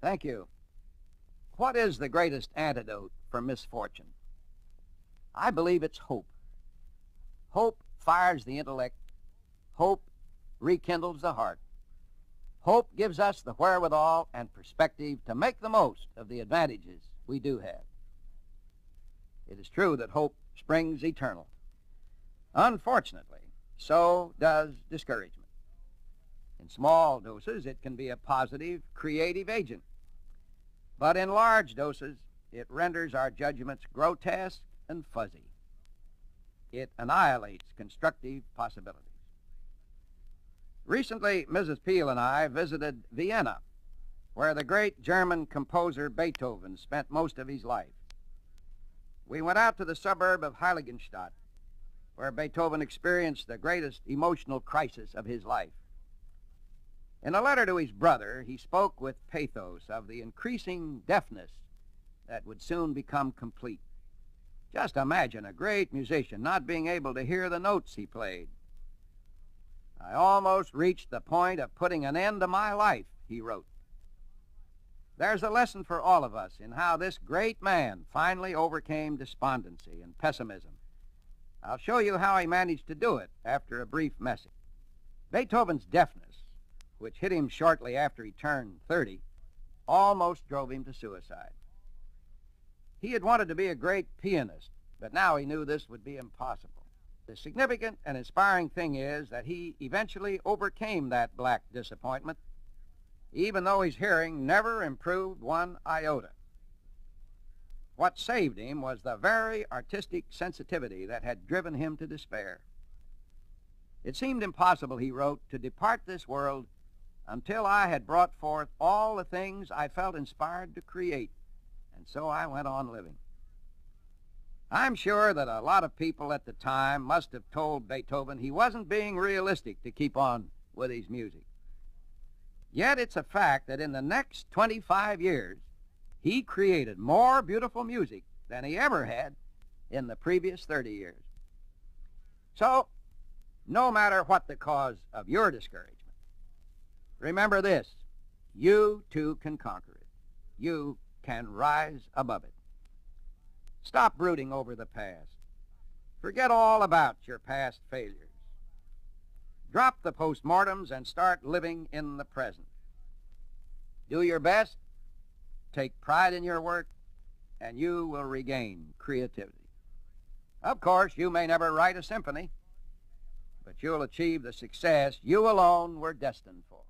Thank you. What is the greatest antidote for misfortune? I believe it's hope. Hope fires the intellect. Hope rekindles the heart. Hope gives us the wherewithal and perspective to make the most of the advantages we do have. It is true that hope springs eternal. Unfortunately, so does discouragement. In small doses, it can be a positive, creative agent. But in large doses, it renders our judgments grotesque and fuzzy. It annihilates constructive possibilities. Recently, Mrs. Peale and I visited Vienna, where the great German composer Beethoven spent most of his life. We went out to the suburb of Heiligenstadt, where Beethoven experienced the greatest emotional crisis of his life. In a letter to his brother, he spoke with pathos of the increasing deafness that would soon become complete. Just imagine a great musician not being able to hear the notes he played. I almost reached the point of putting an end to my life, he wrote. There's a lesson for all of us in how this great man finally overcame despondency and pessimism. I'll show you how he managed to do it after a brief message. Beethoven's deafness, which hit him shortly after he turned 30, almost drove him to suicide. He had wanted to be a great pianist, but now he knew this would be impossible. The significant and inspiring thing is that he eventually overcame that black disappointment, even though his hearing never improved one iota. What saved him was the very artistic sensitivity that had driven him to despair. It seemed impossible, he wrote, to depart this world until I had brought forth all the things I felt inspired to create, and so I went on living. I'm sure that a lot of people at the time must have told Beethoven he wasn't being realistic to keep on with his music. Yet it's a fact that in the next 25 years, he created more beautiful music than he ever had in the previous 30 years. So, no matter what the cause of your discouragement, remember this: you too can conquer it. You can rise above it. Stop brooding over the past. Forget all about your past failures. Drop the postmortems and start living in the present. Do your best, take pride in your work, and you will regain creativity. Of course, you may never write a symphony, but you'll achieve the success you alone were destined for.